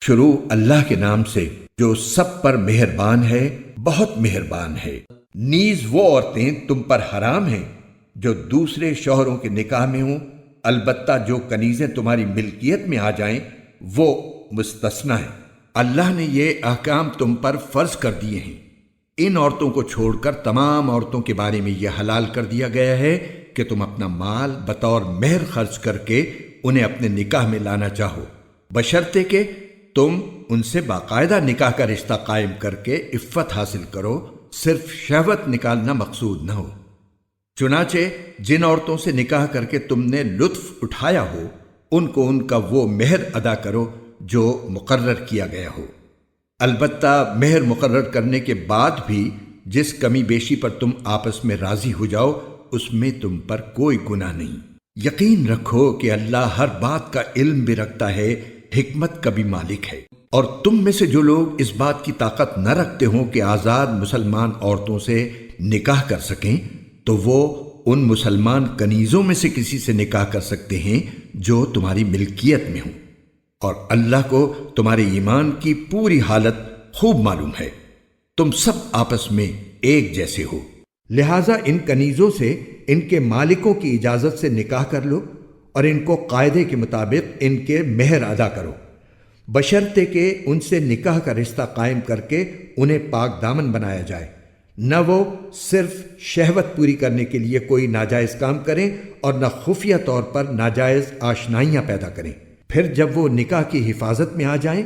شروع اللہ کے نام سے جو سب پر مہربان ہے، بہت مہربان ہے۔ نیز وہ عورتیں تم پر حرام ہیں جو دوسرے شوہروں کے نکاح میں ہوں، البتہ جو کنیزیں تمہاری ملکیت میں آ جائیں وہ مستثنی ہیں۔ اللہ نے یہ احکام تم پر فرض کر دیے ہیں۔ ان عورتوں کو چھوڑ کر تمام عورتوں کے بارے میں یہ حلال کر دیا گیا ہے کہ تم اپنا مال بطور مہر خرچ کر کے انہیں اپنے نکاح میں لانا چاہو، بشرطے کہ تم ان سے باقاعدہ نکاح کا رشتہ قائم کر کے عفت حاصل کرو، صرف شہوت نکالنا مقصود نہ ہو۔ چنانچہ جن عورتوں سے نکاح کر کے تم نے لطف اٹھایا ہو ان کو ان کا وہ مہر ادا کرو جو مقرر کیا گیا ہو۔ البتہ مہر مقرر کرنے کے بعد بھی جس کمی بیشی پر تم آپس میں راضی ہو جاؤ اس میں تم پر کوئی گناہ نہیں۔ یقین رکھو کہ اللہ ہر بات کا علم بھی رکھتا ہے، حکمت کا بھی مالک ہے۔ اور تم میں سے جو لوگ اس بات کی طاقت نہ رکھتے ہوں کہ آزاد مسلمان عورتوں سے نکاح کر سکیں تو وہ ان مسلمان کنیزوں میں سے کسی سے نکاح کر سکتے ہیں جو تمہاری ملکیت میں ہوں، اور اللہ کو تمہارے ایمان کی پوری حالت خوب معلوم ہے۔ تم سب آپس میں ایک جیسے ہو، لہٰذا ان کنیزوں سے ان کے مالکوں کی اجازت سے نکاح کر لو اور ان کو قاعدے کے مطابق ان کے مہر ادا کرو، بشرطے کہ ان سے نکاح کا رشتہ قائم کر کے انہیں پاک دامن بنایا جائے، نہ وہ صرف شہوت پوری کرنے کے لیے کوئی ناجائز کام کریں اور نہ خفیہ طور پر ناجائز آشنائیاں پیدا کریں۔ پھر جب وہ نکاح کی حفاظت میں آ جائیں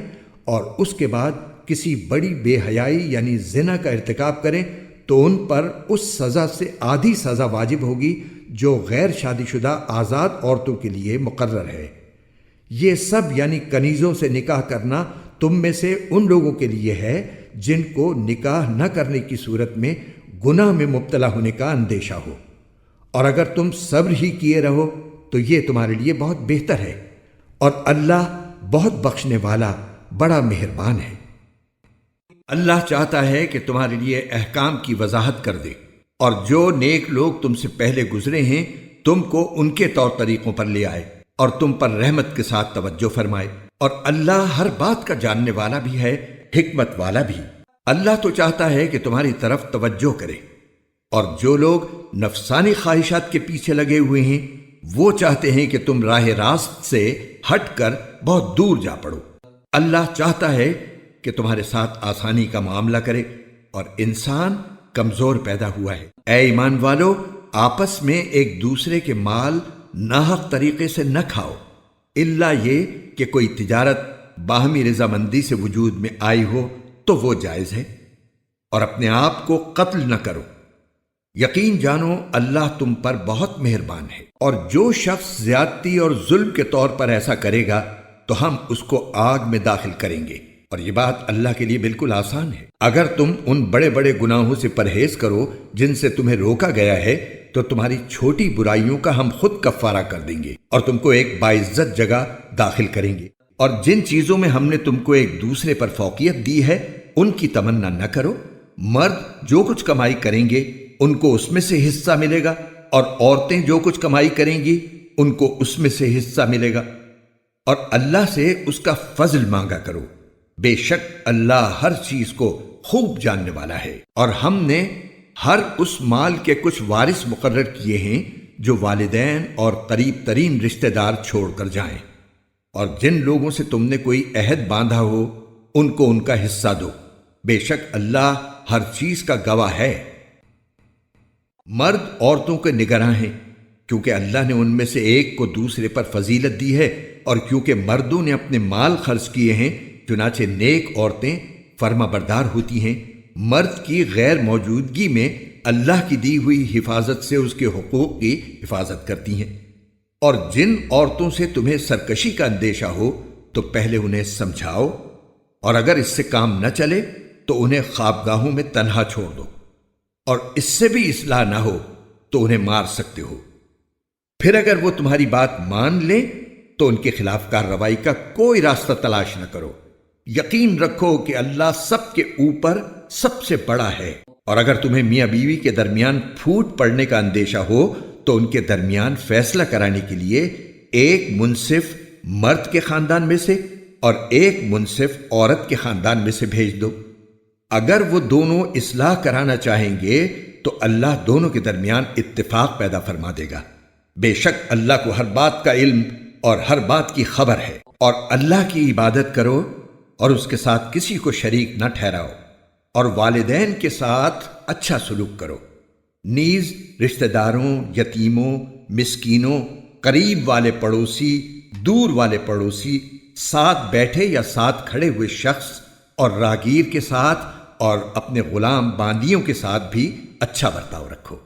اور اس کے بعد کسی بڑی بے حیائی یعنی زنا کا ارتکاب کریں تو ان پر اس سزا سے آدھی سزا واجب ہوگی جو غیر شادی شدہ آزاد عورتوں کے لیے مقرر ہے۔ یہ سب یعنی کنیزوں سے نکاح کرنا تم میں سے ان لوگوں کے لیے ہے جن کو نکاح نہ کرنے کی صورت میں گناہ میں مبتلا ہونے کا اندیشہ ہو، اور اگر تم صبر ہی کیے رہو تو یہ تمہارے لیے بہت بہتر ہے، اور اللہ بہت بخشنے والا بڑا مہربان ہے۔ اللہ چاہتا ہے کہ تمہارے لیے احکام کی وضاحت کر دے، اور جو نیک لوگ تم سے پہلے گزرے ہیں تم کو ان کے طور طریقوں پر لے آئے اور تم پر رحمت کے ساتھ توجہ فرمائے، اور اللہ ہر بات کا جاننے والا بھی ہے، حکمت والا بھی۔ اللہ تو چاہتا ہے کہ تمہاری طرف توجہ کرے، اور جو لوگ نفسانی خواہشات کے پیچھے لگے ہوئے ہیں وہ چاہتے ہیں کہ تم راہ راست سے ہٹ کر بہت دور جا پڑو۔ اللہ چاہتا ہے کہ تمہارے ساتھ آسانی کا معاملہ کرے، اور انسان کمزور پیدا ہوا ہے۔ اے ایمان والو، آپس میں ایک دوسرے کے مال ناحق طریقے سے نہ کھاؤ، الا یہ کہ کوئی تجارت باہمی رضامندی سے وجود میں آئی ہو تو وہ جائز ہے، اور اپنے آپ کو قتل نہ کرو۔ یقین جانو اللہ تم پر بہت مہربان ہے۔ اور جو شخص زیادتی اور ظلم کے طور پر ایسا کرے گا تو ہم اس کو آگ میں داخل کریں گے، اور یہ بات اللہ کے لیے بالکل آسان ہے۔ اگر تم ان بڑے بڑے گناہوں سے پرہیز کرو جن سے تمہیں روکا گیا ہے تو تمہاری چھوٹی برائیوں کا ہم خود کفارہ کر دیں گے اور تم کو ایک باعزت جگہ داخل کریں گے۔ اور جن چیزوں میں ہم نے تم کو ایک دوسرے پر فوقیت دی ہے ان کی تمنا نہ کرو۔ مرد جو کچھ کمائی کریں گے ان کو اس میں سے حصہ ملے گا، اور عورتیں جو کچھ کمائی کریں گی ان کو اس میں سے حصہ ملے گا، اور اللہ سے اس کا فضل مانگا کرو، بے شک اللہ ہر چیز کو خوب جاننے والا ہے۔ اور ہم نے ہر اس مال کے کچھ وارث مقرر کیے ہیں جو والدین اور قریب ترین رشتہ دار چھوڑ کر جائیں، اور جن لوگوں سے تم نے کوئی عہد باندھا ہو ان کو ان کا حصہ دو، بے شک اللہ ہر چیز کا گواہ ہے۔ مرد عورتوں کے نگراں ہیں کیونکہ اللہ نے ان میں سے ایک کو دوسرے پر فضیلت دی ہے، اور کیونکہ مردوں نے اپنے مال خرچ کیے ہیں چنانچہ نیک عورتیں فرما بردار ہوتی ہیں۔ مرد کی غیر موجودگی میں اللہ کی دی ہوئی حفاظت سے اس کے حقوق کی حفاظت کرتی ہیں۔ اور جن عورتوں سے تمہیں سرکشی کا اندیشہ ہو تو پہلے انہیں سمجھاؤ، اور اگر اس سے کام نہ چلے تو انہیں خوابگاہوں میں تنہا چھوڑ دو، اور اس سے بھی اصلاح نہ ہو تو انہیں مار سکتے ہو۔ پھر اگر وہ تمہاری بات مان لیں تو ان کے خلاف کارروائی کا کوئی راستہ تلاش نہ کرو۔ یقین رکھو کہ اللہ سب کے اوپر سب سے بڑا ہے۔ اور اگر تمہیں میاں بیوی کے درمیان پھوٹ پڑنے کا اندیشہ ہو تو ان کے درمیان فیصلہ کرانے کے لیے ایک منصف مرد کے خاندان میں سے اور ایک منصف عورت کے خاندان میں سے بھیج دو۔ اگر وہ دونوں اصلاح کرانا چاہیں گے تو اللہ دونوں کے درمیان اتفاق پیدا فرما دے گا۔ بے شک اللہ کو ہر بات کا علم اور ہر بات کی خبر ہے۔ اور اللہ کی عبادت کرو اور اس کے ساتھ کسی کو شریک نہ ٹھہراؤ، اور والدین کے ساتھ اچھا سلوک کرو، نیز رشتہ داروں، یتیموں، مسکینوں، قریب والے پڑوسی، دور والے پڑوسی، ساتھ بیٹھے یا ساتھ کھڑے ہوئے شخص اور راگیر کے ساتھ اور اپنے غلام باندیوں کے ساتھ بھی اچھا برتاؤ رکھو۔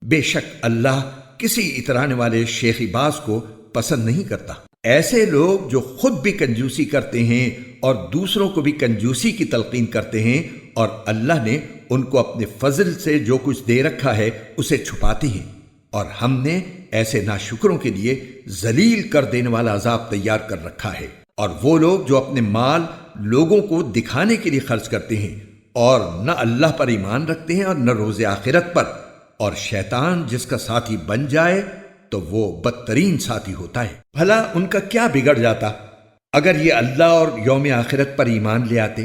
بے شک اللہ کسی اترانے والے شیخی باز کو پسند نہیں کرتا۔ ایسے لوگ جو خود بھی کنجوسی کرتے ہیں اور دوسروں کو بھی کنجوسی کی تلقین کرتے ہیں، اور اللہ نے ان کو اپنے فضل سے جو کچھ دے رکھا ہے اسے چھپاتے ہیں، اور ہم نے ایسے ناشکروں کے لیے ذلیل کر دینے والا عذاب تیار کر رکھا ہے۔ اور وہ لوگ جو اپنے مال لوگوں کو دکھانے کے لیے خرچ کرتے ہیں اور نہ اللہ پر ایمان رکھتے ہیں اور نہ روز آخرت پر، اور شیطان جس کا ساتھی بن جائے تو وہ بدترین ساتھی ہوتا ہے۔ بھلا ان کا کیا بگڑ جاتا اگر یہ اللہ اور یوم آخرت پر ایمان لے آتے،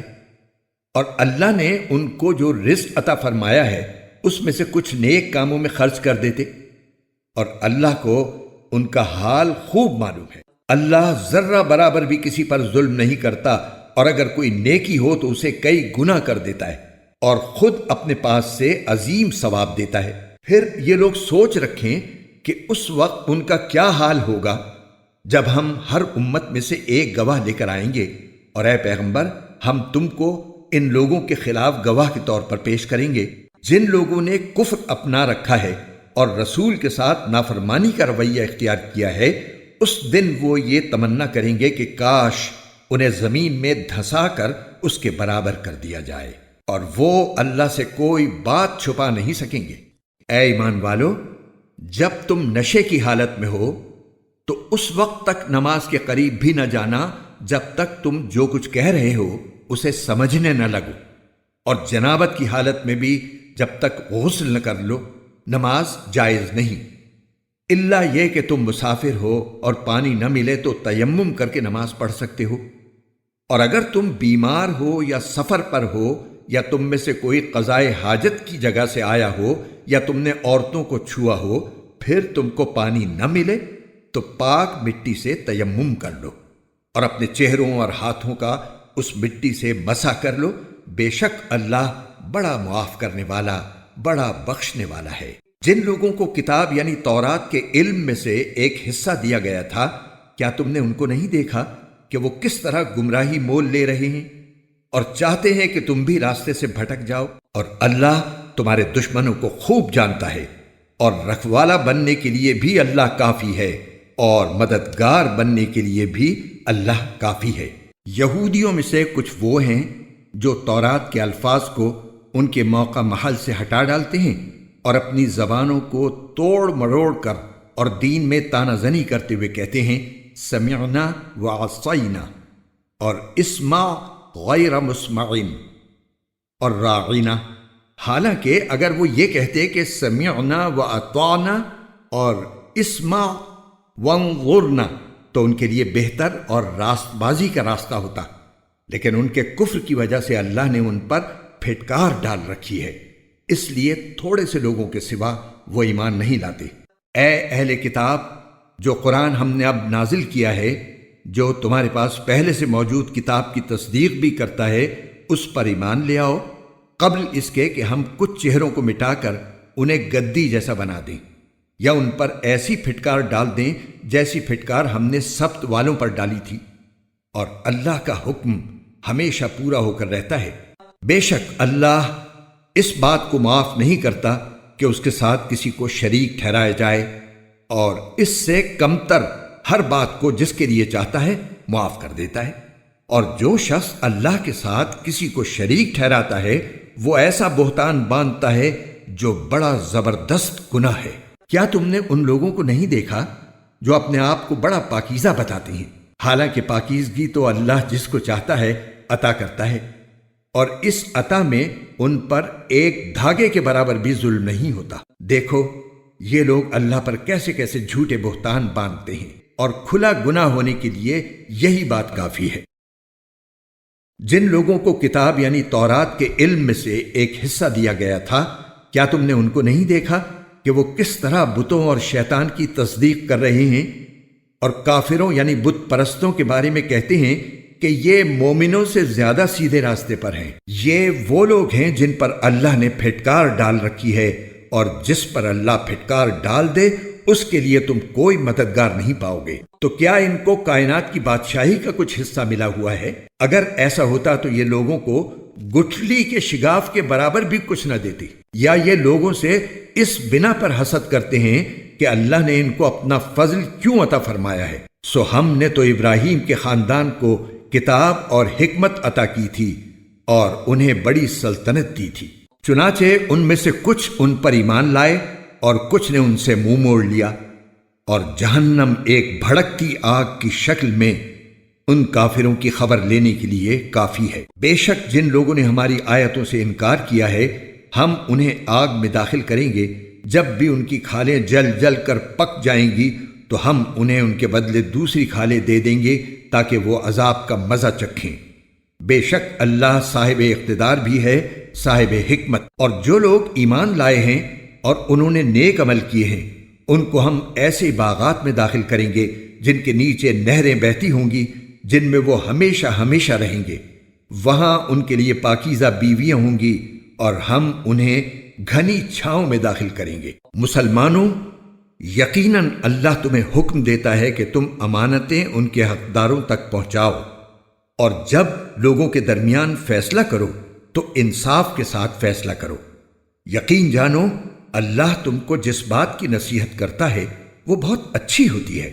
اور اللہ نے ان کو جو رزق عطا فرمایا ہے اس میں سے کچھ نیک کاموں میں خرچ کر دیتے، اور اللہ کو ان کا حال خوب معلوم ہے۔ اللہ ذرہ برابر بھی کسی پر ظلم نہیں کرتا، اور اگر کوئی نیکی ہو تو اسے کئی گنا کر دیتا ہے، اور خود اپنے پاس سے عظیم ثواب دیتا ہے۔ پھر یہ لوگ سوچ رکھیں کہ اس وقت ان کا کیا حال ہوگا جب ہم ہر امت میں سے ایک گواہ لے کر آئیں گے، اور اے پیغمبر ہم تم کو ان لوگوں کے خلاف گواہ کے طور پر پیش کریں گے جن لوگوں نے کفر اپنا رکھا ہے اور رسول کے ساتھ نافرمانی کا رویہ اختیار کیا ہے۔ اس دن وہ یہ تمنا کریں گے کہ کاش انہیں زمین میں دھسا کر اس کے برابر کر دیا جائے، اور وہ اللہ سے کوئی بات چھپا نہیں سکیں گے۔ اے ایمان والو، جب تم نشے کی حالت میں ہو تو اس وقت تک نماز کے قریب بھی نہ جانا جب تک تم جو کچھ کہہ رہے ہو اسے سمجھنے نہ لگو، اور جنابت کی حالت میں بھی جب تک غسل نہ کر لو نماز جائز نہیں، الا یہ کہ تم مسافر ہو اور پانی نہ ملے تو تیمم کر کے نماز پڑھ سکتے ہو، اور اگر تم بیمار ہو یا سفر پر ہو یا تم میں سے کوئی قضائے حاجت کی جگہ سے آیا ہو یا تم نے عورتوں کو چھوا ہو، پھر تم کو پانی نہ ملے تو پاک مٹی سے تیمم کر لو، اور اپنے چہروں اور ہاتھوں کا اس مٹی سے مسح کر لو۔ بے شک اللہ بڑا معاف کرنے والا، بڑا بخشنے والا ہے۔ جن لوگوں کو کتاب یعنی تورات کے علم میں سے ایک حصہ دیا گیا تھا، کیا تم نے ان کو نہیں دیکھا کہ وہ کس طرح گمراہی مول لے رہے ہیں اور چاہتے ہیں کہ تم بھی راستے سے بھٹک جاؤ؟ اور اللہ تمہارے دشمنوں کو خوب جانتا ہے، اور رکھوالا بننے کے لیے بھی اللہ کافی ہے، اور مددگار بننے کے لیے بھی اللہ کافی ہے۔ یہودیوں میں سے کچھ وہ ہیں جو تورات کے الفاظ کو ان کے موقع محل سے ہٹا ڈالتے ہیں اور اپنی زبانوں کو توڑ مروڑ کر اور دین میں تانہ زنی کرتے ہوئے کہتے ہیں سمعنا وعصینا، اور اسمع غیر مسمعین، اور راعینا۔ حالانکہ اگر وہ یہ کہتے کہ سمعنا واطعنا اور اسمع وانظرنا تو ان کے لیے بہتر اور راست بازی کا راستہ ہوتا، لیکن ان کے کفر کی وجہ سے اللہ نے ان پر پھٹکار ڈال رکھی ہے، اس لیے تھوڑے سے لوگوں کے سوا وہ ایمان نہیں لاتے۔ اے اہل کتاب، جو قرآن ہم نے اب نازل کیا ہے، جو تمہارے پاس پہلے سے موجود کتاب کی تصدیق بھی کرتا ہے، اس پر ایمان لے آؤ قبل اس کے کہ ہم کچھ چہروں کو مٹا کر انہیں گدی جیسا بنا دیں، یا ان پر ایسی پھٹکار ڈال دیں جیسی پھٹکار ہم نے سبت والوں پر ڈالی تھی، اور اللہ کا حکم ہمیشہ پورا ہو کر رہتا ہے۔ بے شک اللہ اس بات کو معاف نہیں کرتا کہ اس کے ساتھ کسی کو شریک ٹھہرایا جائے، اور اس سے کمتر ہر بات کو جس کے لیے چاہتا ہے معاف کر دیتا ہے۔ اور جو شخص اللہ کے ساتھ کسی کو شریک ٹھہراتا ہے وہ ایسا بہتان باندھتا ہے جو بڑا زبردست گناہ ہے۔ کیا تم نے ان لوگوں کو نہیں دیکھا جو اپنے آپ کو بڑا پاکیزہ بتاتے ہیں، حالانکہ پاکیزگی تو اللہ جس کو چاہتا ہے عطا کرتا ہے، اور اس عطا میں ان پر ایک دھاگے کے برابر بھی ظلم نہیں ہوتا۔ دیکھو یہ لوگ اللہ پر کیسے کیسے جھوٹے بہتان باندھتے ہیں، اور کھلا گناہ ہونے کے لیے یہی بات کافی ہے۔ جن لوگوں کو کتاب یعنی تورات کے علم میں سے ایک حصہ دیا گیا تھا، کیا تم نے ان کو نہیں دیکھا کہ وہ کس طرح بتوں اور شیطان کی تصدیق کر رہے ہیں، اور کافروں یعنی بت پرستوں کے بارے میں کہتے ہیں کہ یہ مومنوں سے زیادہ سیدھے راستے پر ہیں۔ یہ وہ لوگ ہیں جن پر اللہ نے پھٹکار ڈال رکھی ہے، اور جس پر اللہ پھٹکار ڈال دے اس کے لیے تم کوئی مددگار نہیں پاؤ گے۔ تو کیا ان کو کائنات کی بادشاہی کا کچھ حصہ ملا ہوا ہے؟ اگر ایسا ہوتا تو یہ لوگوں کو گٹھلی کے شگاف کے برابر بھی کچھ نہ دیتی۔ یا یہ لوگوں سے اس بنا پر حسد کرتے ہیں کہ اللہ نے ان کو اپنا فضل کیوں عطا فرمایا ہے؟ سو ہم نے تو ابراہیم کے خاندان کو کتاب اور حکمت عطا کی تھی اور انہیں بڑی سلطنت دی تھی، چنانچہ ان میں سے کچھ ان پر ایمان لائے اور کچھ نے ان سے منہ موڑ لیا، اور جہنم ایک بھڑکتی آگ کی شکل میں ان کافروں کی خبر لینے کے لیے کافی ہے۔ بے شک جن لوگوں نے ہماری آیتوں سے انکار کیا ہے، ہم انہیں آگ میں داخل کریں گے، جب بھی ان کی کھالیں جل جل کر پک جائیں گی تو ہم انہیں ان کے بدلے دوسری کھالیں دے دیں گے تاکہ وہ عذاب کا مزہ چکھیں۔ بے شک اللہ صاحب اقتدار بھی ہے، صاحب حکمت۔ اور جو لوگ ایمان لائے ہیں اور انہوں نے نیک عمل کیے ہیں، ان کو ہم ایسے باغات میں داخل کریں گے جن کے نیچے نہریں بہتی ہوں گی، جن میں وہ ہمیشہ ہمیشہ رہیں گے۔ وہاں ان کے لیے پاکیزہ بیویاں ہوں گی اور ہم انہیں گھنی چھاؤں میں داخل کریں گے۔ مسلمانوں، یقیناً اللہ تمہیں حکم دیتا ہے کہ تم امانتیں ان کے حقداروں تک پہنچاؤ، اور جب لوگوں کے درمیان فیصلہ کرو تو انصاف کے ساتھ فیصلہ کرو۔ یقین جانو اللہ تم کو جس بات کی نصیحت کرتا ہے وہ بہت اچھی ہوتی ہے۔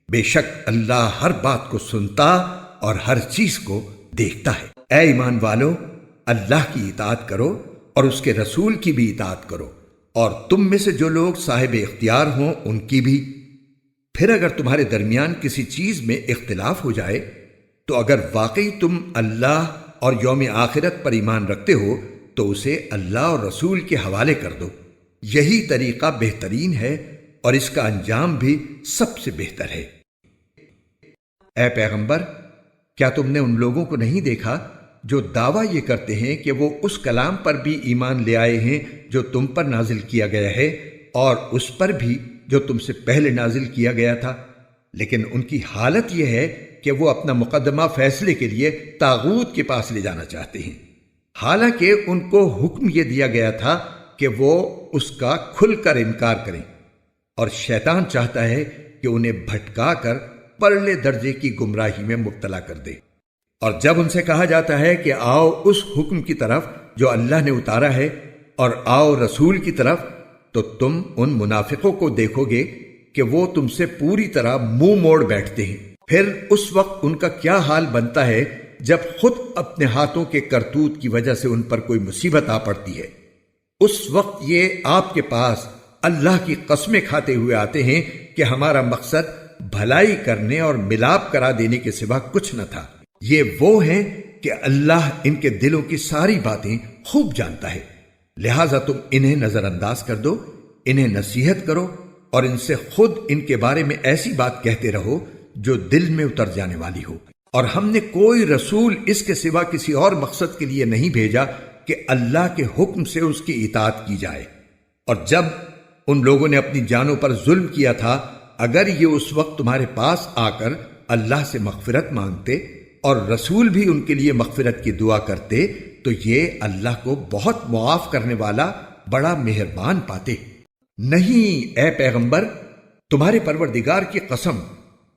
بے شک اللہ ہر بات کو سنتا اور ہر چیز کو دیکھتا ہے۔ اے ایمان والو، اللہ کی اطاعت کرو اور اس کے رسول کی بھی اطاعت کرو، اور تم میں سے جو لوگ صاحب اختیار ہوں ان کی بھی۔ پھر اگر تمہارے درمیان کسی چیز میں اختلاف ہو جائے تو اگر واقعی تم اللہ اور یوم آخرت پر ایمان رکھتے ہو تو اسے اللہ اور رسول کے حوالے کر دو، یہی طریقہ بہترین ہے اور اس کا انجام بھی سب سے بہتر ہے۔ اے پیغمبر، کیا تم نے ان لوگوں کو نہیں دیکھا جو دعویٰ یہ کرتے ہیں کہ وہ اس کلام پر بھی ایمان لے آئے ہیں جو تم پر نازل کیا گیا ہے، اور اس پر بھی جو تم سے پہلے نازل کیا گیا تھا، لیکن ان کی حالت یہ ہے کہ وہ اپنا مقدمہ فیصلے کے لیے طاغوت کے پاس لے جانا چاہتے ہیں، حالانکہ ان کو حکم یہ دیا گیا تھا کہ وہ اس کا کھل کر انکار کریں، اور شیطان چاہتا ہے کہ انہیں بھٹکا کر پرلے درجے کی گمراہی میں مبتلا کر دے۔ اور جب ان سے کہا جاتا ہے کہ آؤ اس حکم کی طرف جو اللہ نے اتارا ہے اور آؤ رسول کی طرف، تو تم ان منافقوں کو دیکھو گے کہ وہ تم سے پوری طرح منہ موڑ بیٹھتے ہیں۔ پھر اس وقت ان کا کیا حال بنتا ہے جب خود اپنے ہاتھوں کے کرتوت کی وجہ سے ان پر کوئی مصیبت آ پڑتی ہے۔ اس وقت یہ آپ کے پاس اللہ کی قسمیں کھاتے ہوئے آتے ہیں کہ ہمارا مقصد بھلائی کرنے اور ملاپ کرا دینے کے سوا کچھ نہ تھا۔ یہ وہ ہیں کہ اللہ ان کے دلوں کی ساری باتیں خوب جانتا ہے، لہٰذا تم انہیں نظر انداز کر دو، انہیں نصیحت کرو اور ان سے خود ان کے بارے میں ایسی بات کہتے رہو جو دل میں اتر جانے والی ہو۔ اور ہم نے کوئی رسول اس کے سوا کسی اور مقصد کے لیے نہیں بھیجا کہ اللہ کے حکم سے اس کی اطاعت کی جائے۔ اور جب ان لوگوں نے اپنی جانوں پر ظلم کیا تھا، اگر یہ اس وقت تمہارے پاس آ کر اللہ سے مغفرت مانگتے اور رسول بھی ان کے لیے مغفرت کی دعا کرتے تو یہ اللہ کو بہت معاف کرنے والا بڑا مہربان پاتے۔ نہیں اے پیغمبر، تمہارے پروردگار کی قسم،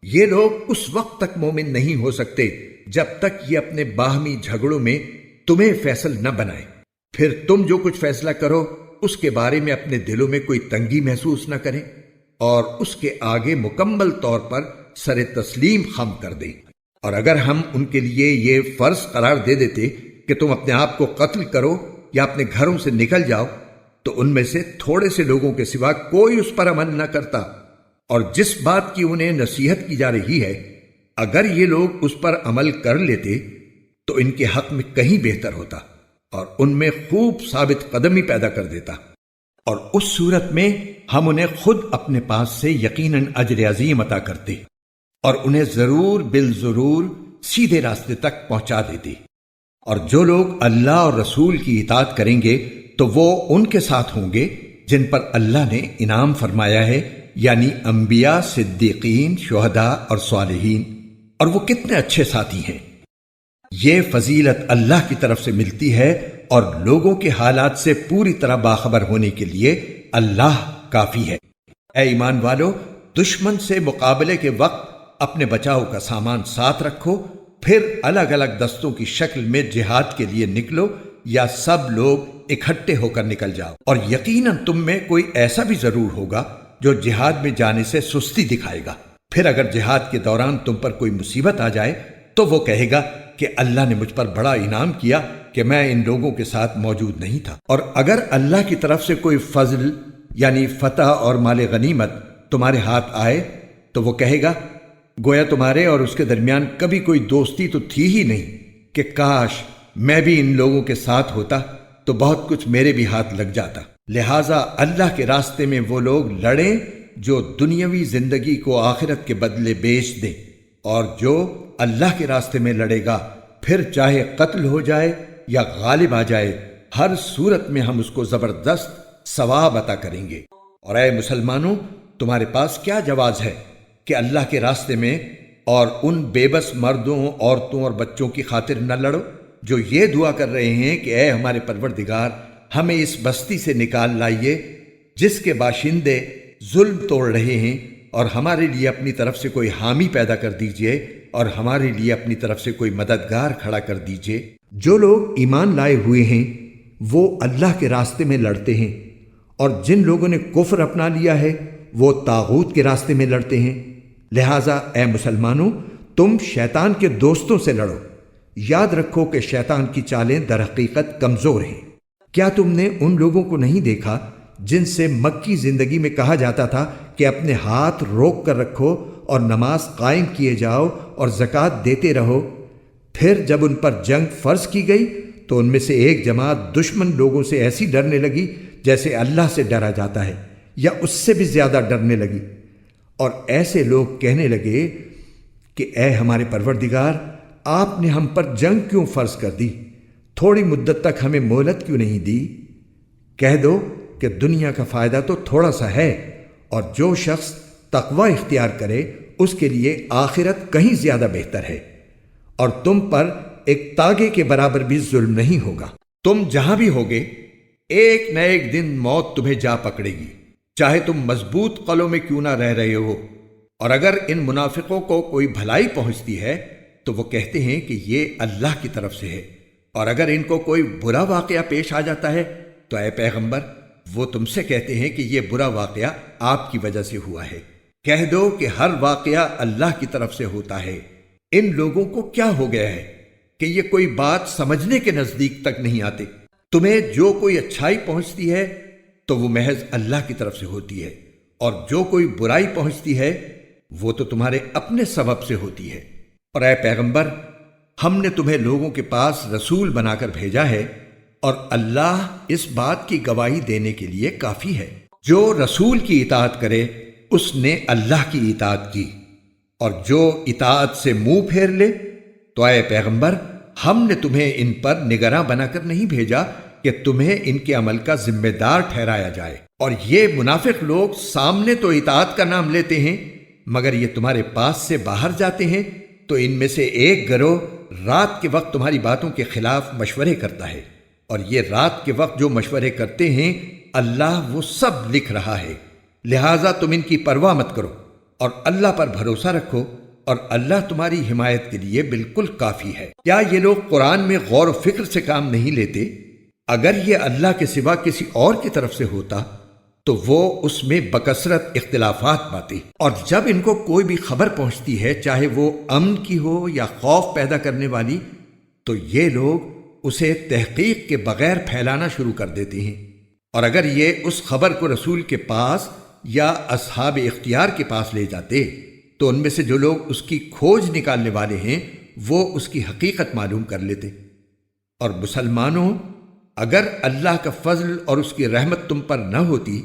یہ لوگ اس وقت تک مومن نہیں ہو سکتے جب تک یہ اپنے باہمی جھگڑوں میں تمہیں فیصل نہ بنائے۔ پھر تم جو کچھ فیصلہ کرو اس کے بارے میں اپنے دلوں میں کوئی تنگی محسوس نہ کریں اور اس کے آگے مکمل طور پر سر تسلیم خم کر دیں۔ اور اگر ہم ان کے لیے یہ فرض قرار دے دیتے کہ تم اپنے آپ کو قتل کرو یا اپنے گھروں سے نکل جاؤ تو ان میں سے تھوڑے سے لوگوں کے سوا کوئی اس پر عمل نہ کرتا، اور جس بات کی انہیں نصیحت کی جا رہی ہے اگر یہ لوگ اس پر عمل کر لیتے تو ان کے حق میں کہیں بہتر ہوتا اور ان میں خوب ثابت قدمی پیدا کر دیتا، اور اس صورت میں ہم انہیں خود اپنے پاس سے یقیناً اجر عظیم عطا کرتے اور انہیں ضرور بالضرور سیدھے راستے تک پہنچا دیتے۔ اور جو لوگ اللہ اور رسول کی اطاعت کریں گے تو وہ ان کے ساتھ ہوں گے جن پر اللہ نے انعام فرمایا ہے، یعنی انبیاء، صدیقین، شہداء اور صالحین، اور وہ کتنے اچھے ساتھی ہیں۔ یہ فضیلت اللہ کی طرف سے ملتی ہے اور لوگوں کے حالات سے پوری طرح باخبر ہونے کے لیے اللہ کافی ہے۔ اے ایمان والو، دشمن سے مقابلے کے وقت اپنے بچاؤ کا سامان ساتھ رکھو، پھر الگ الگ دستوں کی شکل میں جہاد کے لیے نکلو یا سب لوگ اکٹھے ہو کر نکل جاؤ، اور یقیناً تم میں کوئی ایسا بھی ضرور ہوگا جو جہاد میں جانے سے سستی دکھائے گا۔ پھر اگر جہاد کے دوران تم پر کوئی مصیبت آ جائے تو وہ کہے گا کہ اللہ نے مجھ پر بڑا انعام کیا کہ میں ان لوگوں کے ساتھ موجود نہیں تھا۔ اور اگر اللہ کی طرف سے کوئی فضل یعنی فتح اور مال غنیمت تمہارے ہاتھ آئے تو وہ کہے گا گویا تمہارے اور اس کے درمیان کبھی کوئی دوستی تو تھی ہی نہیں، کہ کاش میں بھی ان لوگوں کے ساتھ ہوتا تو بہت کچھ میرے بھی ہاتھ لگ جاتا۔ لہٰذا اللہ کے راستے میں وہ لوگ لڑیں جو دنیاوی زندگی کو آخرت کے بدلے بیچ دیں، اور جو اللہ کے راستے میں لڑے گا پھر چاہے قتل ہو جائے یا غالب آ جائے، ہر صورت میں ہم اس کو زبردست ثواب عطا کریں گے۔ اور اے مسلمانوں، تمہارے پاس کیا جواز ہے کہ اللہ کے راستے میں اور ان بے بس مردوں، عورتوں اور بچوں کی خاطر نہ لڑو جو یہ دعا کر رہے ہیں کہ اے ہمارے پروردگار، ہمیں اس بستی سے نکال لائیے جس کے باشندے ظلم توڑ رہے ہیں، اور ہمارے لیے اپنی طرف سے کوئی حامی پیدا کر دیجئے اور ہمارے لیے اپنی طرف سے کوئی مددگار کھڑا کر دیجئے۔ جو لوگ ایمان لائے ہوئے ہیں وہ اللہ کے راستے میں لڑتے ہیں، اور جن لوگوں نے کفر اپنا لیا ہے وہ طاغوت کے راستے میں لڑتے ہیں۔ لہٰذا اے مسلمانوں، تم شیطان کے دوستوں سے لڑو، یاد رکھو کہ شیطان کی چالیں در حقیقت کمزور ہیں۔ کیا تم نے ان لوگوں کو نہیں دیکھا جن سے مکی زندگی میں کہا جاتا تھا کہ اپنے ہاتھ روک کر رکھو اور نماز قائم کیے جاؤ اور زکوٰۃ دیتے رہو؟ پھر جب ان پر جنگ فرض کی گئی تو ان میں سے ایک جماعت دشمن لوگوں سے ایسی ڈرنے لگی جیسے اللہ سے ڈرا جاتا ہے یا اس سے بھی زیادہ ڈرنے لگی، اور ایسے لوگ کہنے لگے کہ اے ہمارے پروردگار، آپ نے ہم پر جنگ کیوں فرض کر دی؟ تھوڑی مدت تک ہمیں مہلت کیوں نہیں دی؟ کہہ دو کہ دنیا کا فائدہ تو تھوڑا سا ہے، اور جو شخص تقوی اختیار کرے اس کے لیے آخرت کہیں زیادہ بہتر ہے، اور تم پر ایک تاگے کے برابر بھی ظلم نہیں ہوگا۔ تم جہاں بھی ہوگے ایک نہ ایک دن موت تمہیں جا پکڑے گی، چاہے تم مضبوط قلعوں میں کیوں نہ رہ رہے ہو۔ اور اگر ان منافقوں کو کوئی بھلائی پہنچتی ہے تو وہ کہتے ہیں کہ یہ اللہ کی طرف سے ہے، اور اگر ان کو کوئی برا واقعہ پیش آ جاتا ہے تو اے پیغمبر، وہ تم سے کہتے ہیں کہ یہ برا واقعہ آپ کی وجہ سے ہوا ہے۔ کہہ دو کہ ہر واقعہ اللہ کی طرف سے ہوتا ہے۔ ان لوگوں کو کیا ہو گیا ہے کہ یہ کوئی بات سمجھنے کے نزدیک تک نہیں آتے؟ تمہیں جو کوئی اچھائی پہنچتی ہے تو وہ محض اللہ کی طرف سے ہوتی ہے، اور جو کوئی برائی پہنچتی ہے وہ تو تمہارے اپنے سبب سے ہوتی ہے۔ اور اے پیغمبر، ہم نے تمہیں لوگوں کے پاس رسول بنا کر بھیجا ہے، اور اللہ اس بات کی گواہی دینے کے لیے کافی ہے۔ جو رسول کی اطاعت کرے اس نے اللہ کی اطاعت کی، اور جو اطاعت سے منہ پھیر لے تو اے پیغمبر، ہم نے تمہیں ان پر نگراں بنا کر نہیں بھیجا کہ تمہیں ان کے عمل کا ذمہ دار ٹھہرایا جائے۔ اور یہ منافق لوگ سامنے تو اطاعت کا نام لیتے ہیں، مگر یہ تمہارے پاس سے باہر جاتے ہیں تو ان میں سے ایک گروہ رات کے وقت تمہاری باتوں کے خلاف مشورے کرتا ہے، اور یہ رات کے وقت جو مشورے کرتے ہیں اللہ وہ سب لکھ رہا ہے۔ لہٰذا تم ان کی پرواہ مت کرو اور اللہ پر بھروسہ رکھو، اور اللہ تمہاری حمایت کے لیے بالکل کافی ہے۔ کیا یہ لوگ قرآن میں غور و فکر سے کام نہیں لیتے؟ اگر یہ اللہ کے سوا کسی اور کی طرف سے ہوتا تو وہ اس میں بکثرت اختلافات پاتے، اور جب ان کو کوئی بھی خبر پہنچتی ہے چاہے وہ امن کی ہو یا خوف پیدا کرنے والی، تو یہ لوگ اسے تحقیق کے بغیر پھیلانا شروع کر دیتے ہیں۔ اور اگر یہ اس خبر کو رسول کے پاس یا اصحاب اختیار کے پاس لے جاتے تو ان میں سے جو لوگ اس کی کھوج نکالنے والے ہیں وہ اس کی حقیقت معلوم کر لیتے۔ اور مسلمانوں، اگر اللہ کا فضل اور اس کی رحمت تم پر نہ ہوتی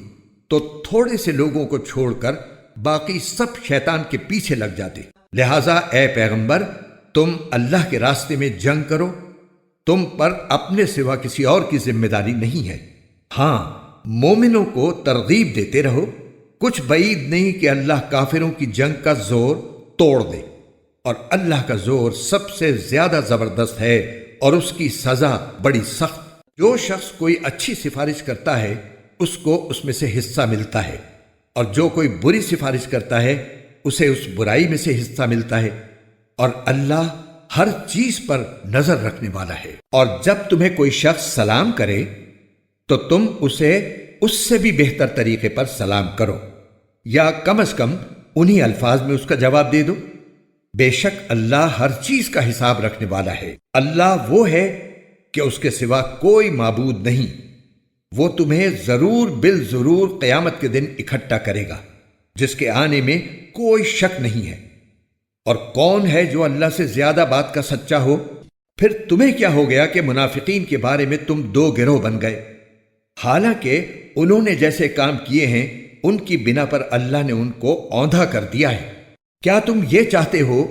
تو تھوڑے سے لوگوں کو چھوڑ کر باقی سب شیطان کے پیچھے لگ جاتے۔ لہٰذا اے پیغمبر، تم اللہ کے راستے میں جنگ کرو، تم پر اپنے سوا کسی اور کی ذمہ داری نہیں ہے۔ ہاں، مومنوں کو ترغیب دیتے رہو، کچھ بعید نہیں کہ اللہ کافروں کی جنگ کا زور توڑ دے، اور اللہ کا زور سب سے زیادہ زبردست ہے اور اس کی سزا بڑی سخت۔ جو شخص کوئی اچھی سفارش کرتا ہے اس کو اس میں سے حصہ ملتا ہے، اور جو کوئی بری سفارش کرتا ہے اسے اس برائی میں سے حصہ ملتا ہے، اور اللہ ہر چیز پر نظر رکھنے والا ہے۔ اور جب تمہیں کوئی شخص سلام کرے تو تم اسے اس سے بھی بہتر طریقے پر سلام کرو، یا کم از کم انہی الفاظ میں اس کا جواب دے دو۔ بے شک اللہ ہر چیز کا حساب رکھنے والا ہے۔ اللہ وہ ہے کہ اس کے سوا کوئی معبود نہیں، وہ تمہیں ضرور بالضرور قیامت کے دن اکٹھا کرے گا، جس کے آنے میں کوئی شک نہیں ہے۔ اور کون ہے جو اللہ سے زیادہ بات کا سچا ہو؟ پھر تمہیں کیا ہو گیا کہ منافقین کے بارے میں تم دو گروہ بن گئے؟ حالانکہ انہوں نے جیسے کام کیے ہیں ان کی بنا پر اللہ نے ان کو اوندھا کر دیا ہے۔ کیا تم یہ چاہتے ہو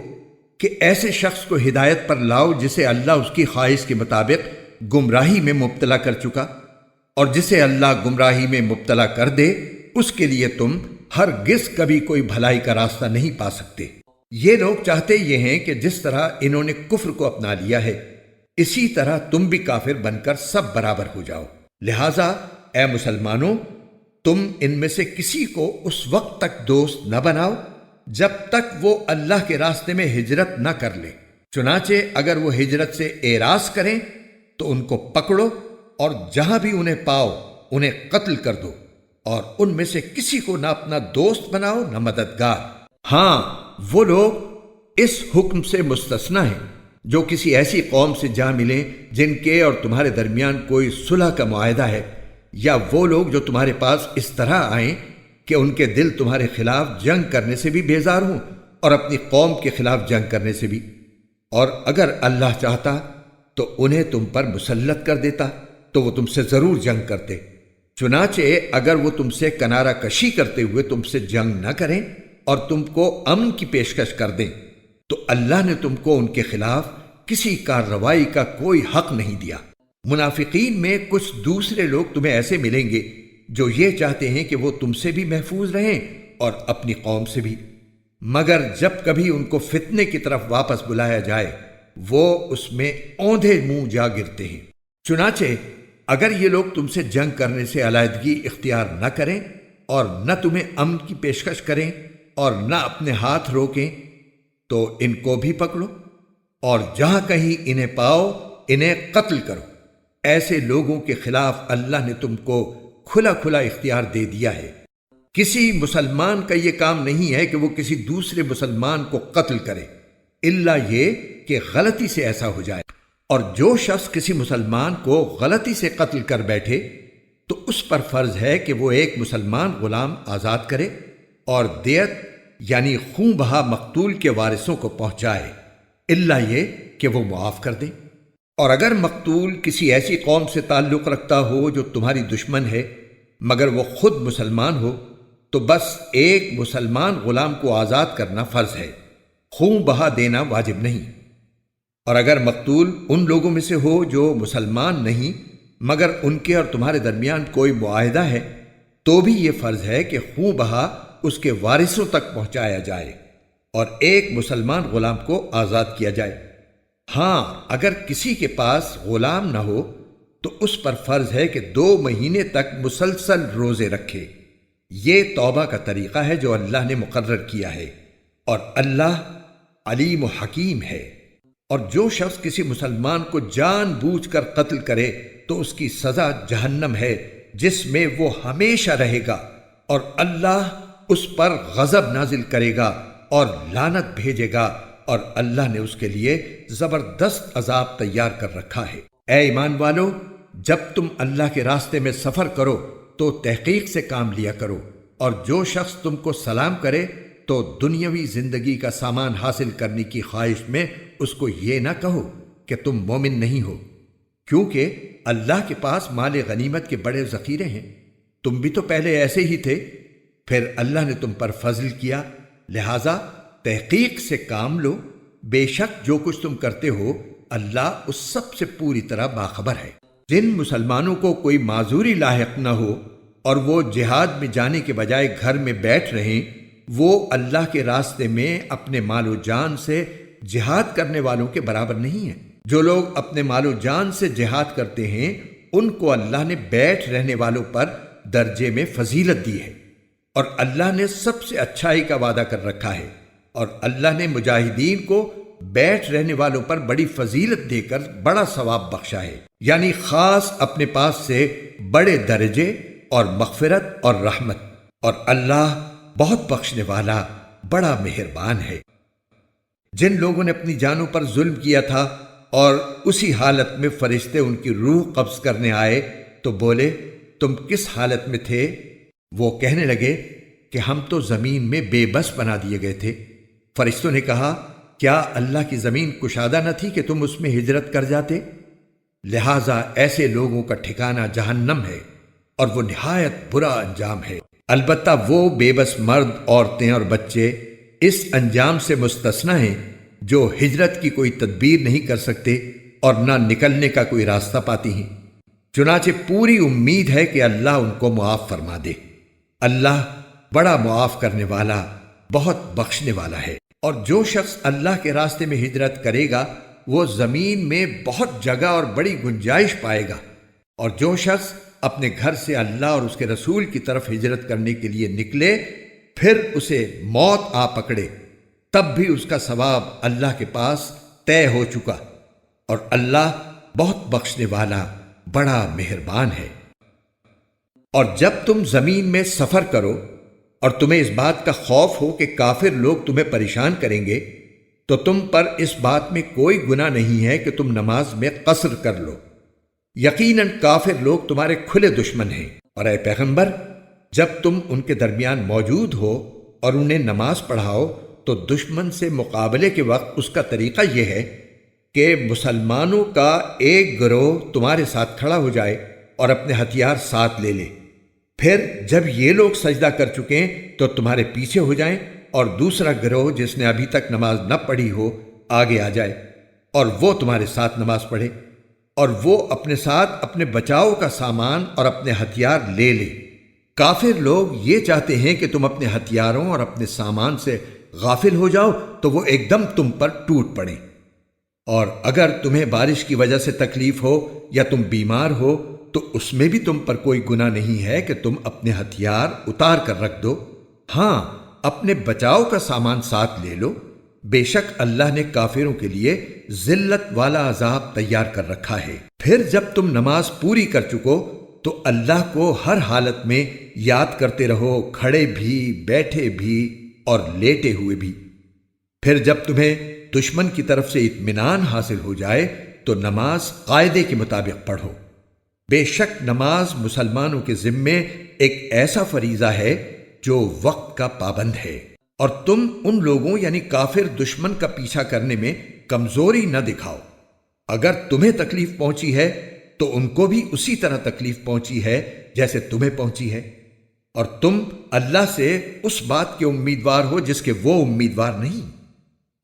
کہ ایسے شخص کو ہدایت پر لاؤ جسے اللہ اس کی خواہش کے مطابق گمراہی میں مبتلا کر چکا، اور جسے اللہ گمراہی میں مبتلا کر دے اس کے لیے تم ہرگز کبھی کوئی بھلائی کا راستہ نہیں پا سکتے۔ یہ لوگ چاہتے یہ ہیں کہ جس طرح انہوں نے کفر کو اپنا لیا ہے اسی طرح تم بھی کافر بن کر سب برابر ہو جاؤ۔ لہٰذا اے مسلمانوں، تم ان میں سے کسی کو اس وقت تک دوست نہ بناؤ جب تک وہ اللہ کے راستے میں ہجرت نہ کر لے۔ چنانچہ اگر وہ ہجرت سے اعراض کریں تو ان کو پکڑو اور جہاں بھی انہیں پاؤ انہیں قتل کر دو، اور ان میں سے کسی کو نہ اپنا دوست بناؤ نہ مددگار۔ ہاں، وہ لوگ اس حکم سے مستثنی ہیں جو کسی ایسی قوم سے جا ملیں جن کے اور تمہارے درمیان کوئی صلح کا معاہدہ ہے، یا وہ لوگ جو تمہارے پاس اس طرح آئیں کہ ان کے دل تمہارے خلاف جنگ کرنے سے بھی بیزار ہوں اور اپنی قوم کے خلاف جنگ کرنے سے بھی۔ اور اگر اللہ چاہتا تو انہیں تم پر مسلط کر دیتا تو وہ تم سے ضرور جنگ کرتے۔ چنانچہ اگر وہ تم سے کنارہ کشی کرتے ہوئے تم سے جنگ نہ کریں اور تم کو امن کی پیشکش کر دیں تو اللہ نے تم کو ان کے خلاف کسی کارروائی کا کوئی حق نہیں دیا۔ منافقین میں کچھ دوسرے لوگ تمہیں ایسے ملیں گے جو یہ چاہتے ہیں کہ وہ تم سے بھی محفوظ رہیں اور اپنی قوم سے بھی، مگر جب کبھی ان کو فتنے کی طرف واپس بلایا جائے وہ اس میں اوندھے منہ جا گرتے ہیں۔ چنانچہ اگر یہ لوگ تم سے جنگ کرنے سے علیحدگی اختیار نہ کریں اور نہ تمہیں امن کی پیشکش کریں اور نہ اپنے ہاتھ روکیں تو ان کو بھی پکڑو، اور جہاں کہیں انہیں پاؤ انہیں قتل کرو۔ ایسے لوگوں کے خلاف اللہ نے تم کو کھلا کھلا اختیار دے دیا ہے۔ کسی مسلمان کا یہ کام نہیں ہے کہ وہ کسی دوسرے مسلمان کو قتل کرے، الا یہ کہ غلطی سے ایسا ہو جائے۔ اور جو شخص کسی مسلمان کو غلطی سے قتل کر بیٹھے تو اس پر فرض ہے کہ وہ ایک مسلمان غلام آزاد کرے اور دیت یعنی خون بہا مقتول کے وارثوں کو پہنچائے، الا یہ کہ وہ معاف کر دیں۔ اور اگر مقتول کسی ایسی قوم سے تعلق رکھتا ہو جو تمہاری دشمن ہے مگر وہ خود مسلمان ہو تو بس ایک مسلمان غلام کو آزاد کرنا فرض ہے، خون بہا دینا واجب نہیں۔ اور اگر مقتول ان لوگوں میں سے ہو جو مسلمان نہیں مگر ان کے اور تمہارے درمیان کوئی معاہدہ ہے تو بھی یہ فرض ہے کہ خون بہا اس کے وارثوں تک پہنچایا جائے اور ایک مسلمان غلام کو آزاد کیا جائے۔ ہاں، اگر کسی کے پاس غلام نہ ہو تو اس پر فرض ہے کہ 2 مہینے تک مسلسل روزے رکھے۔ یہ توبہ کا طریقہ ہے جو اللہ نے مقرر کیا ہے، اور اللہ علیم و حکیم ہے۔ اور جو شخص کسی مسلمان کو جان بوجھ کر قتل کرے تو اس کی سزا جہنم ہے جس میں وہ ہمیشہ رہے گا، اور اللہ اس پر غضب نازل کرے گا اور لعنت بھیجے گا، اور اللہ نے اس کے لیے زبردست عذاب تیار کر رکھا ہے۔ اے ایمان والو، جب تم اللہ کے راستے میں سفر کرو تو تحقیق سے کام لیا کرو، اور جو شخص تم کو سلام کرے تو دنیاوی زندگی کا سامان حاصل کرنے کی خواہش میں اس کو یہ نہ کہو کہ تم مومن نہیں ہو، کیونکہ اللہ کے پاس مال غنیمت کے بڑے ذخیرے ہیں، تم بھی تو پہلے ایسے ہی تھے، پھر اللہ نے تم پر فضل کیا، لہذا تحقیق سے کام لو، بے شک جو کچھ تم کرتے ہو اللہ اس سب سے پوری طرح باخبر ہے۔ جن مسلمانوں کو کوئی معذوری لاحق نہ ہو اور وہ جہاد میں جانے کے بجائے گھر میں بیٹھ رہیں، وہ اللہ کے راستے میں اپنے مال و جان سے جہاد کرنے والوں کے برابر نہیں ہیں۔ جو لوگ اپنے مال و جان سے جہاد کرتے ہیں ان کو اللہ نے بیٹھ رہنے والوں پر درجے میں فضیلت دی ہے، اور اللہ نے سب سے اچھائی کا وعدہ کر رکھا ہے، اور اللہ نے مجاہدین کو بیٹھ رہنے والوں پر بڑی فضیلت دے کر بڑا ثواب بخشا ہے، یعنی خاص اپنے پاس سے بڑے درجے اور مغفرت اور رحمت، اور اللہ بہت بخشنے والا بڑا مہربان ہے۔ جن لوگوں نے اپنی جانوں پر ظلم کیا تھا اور اسی حالت میں فرشتے ان کی روح قبض کرنے آئے تو بولے، تم کس حالت میں تھے؟ وہ کہنے لگے کہ ہم تو زمین میں بے بس بنا دیے گئے تھے۔ فرشتوں نے کہا، کیا اللہ کی زمین کشادہ نہ تھی کہ تم اس میں ہجرت کر جاتے؟ لہٰذا ایسے لوگوں کا ٹھکانہ جہنم ہے، اور وہ نہایت برا انجام ہے۔ البتہ وہ بے بس مرد، عورتیں اور بچے اس انجام سے مستثنی ہیں جو ہجرت کی کوئی تدبیر نہیں کر سکتے اور نہ نکلنے کا کوئی راستہ پاتی ہیں۔ چنانچہ پوری امید ہے کہ اللہ ان کو معاف فرما دے۔ اللہ بڑا معاف کرنے والا، بہت بخشنے والا ہے۔ اور جو شخص اللہ کے راستے میں ہجرت کرے گا وہ زمین میں بہت جگہ اور بڑی گنجائش پائے گا، اور جو شخص اپنے گھر سے اللہ اور اس کے رسول کی طرف ہجرت کرنے کے لیے نکلے پھر اسے موت آ پکڑے تب بھی اس کا ثواب اللہ کے پاس طے ہو چکا، اور اللہ بہت بخشنے والا بڑا مہربان ہے۔ اور جب تم زمین میں سفر کرو اور تمہیں اس بات کا خوف ہو کہ کافر لوگ تمہیں پریشان کریں گے، تو تم پر اس بات میں کوئی گناہ نہیں ہے کہ تم نماز میں قصر کر لو۔ یقیناً کافر لوگ تمہارے کھلے دشمن ہیں، اور اے پیغمبر جب تم ان کے درمیان موجود ہو اور انہیں نماز پڑھاؤ تو دشمن سے مقابلے کے وقت اس کا طریقہ یہ ہے کہ مسلمانوں کا ایک گروہ تمہارے ساتھ کھڑا ہو جائے اور اپنے ہتھیار ساتھ لے لے، پھر جب یہ لوگ سجدہ کر چکیں تو تمہارے پیچھے ہو جائیں، اور دوسرا گروہ جس نے ابھی تک نماز نہ پڑھی ہو آگے آ جائے اور وہ تمہارے ساتھ نماز پڑھے، اور وہ اپنے ساتھ اپنے بچاؤ کا سامان اور اپنے ہتھیار لے لے۔ کافر لوگ یہ چاہتے ہیں کہ تم اپنے ہتھیاروں اور اپنے سامان سے غافل ہو جاؤ تو وہ ایک دم تم پر ٹوٹ پڑیں، اور اگر تمہیں بارش کی وجہ سے تکلیف ہو یا تم بیمار ہو تو اس میں بھی تم پر کوئی گناہ نہیں ہے کہ تم اپنے ہتھیار اتار کر رکھ دو۔ ہاں، اپنے بچاؤ کا سامان ساتھ لے لو، بے شک اللہ نے کافروں کے لیے ذلت والا عذاب تیار کر رکھا ہے۔ پھر جب تم نماز پوری کر چکو تو اللہ کو ہر حالت میں یاد کرتے رہو، کھڑے بھی، بیٹھے بھی اور لیٹے ہوئے بھی۔ پھر جب تمہیں دشمن کی طرف سے اطمینان حاصل ہو جائے تو نماز قاعدے کے مطابق پڑھو۔ بے شک نماز مسلمانوں کے ذمے ایک ایسا فریضہ ہے جو وقت کا پابند ہے، اور تم ان لوگوں یعنی کافر دشمن کا پیچھا کرنے میں کمزوری نہ دکھاؤ۔ اگر تمہیں تکلیف پہنچی ہے تو ان کو بھی اسی طرح تکلیف پہنچی ہے جیسے تمہیں پہنچی ہے، اور تم اللہ سے اس بات کے امیدوار ہو جس کے وہ امیدوار نہیں،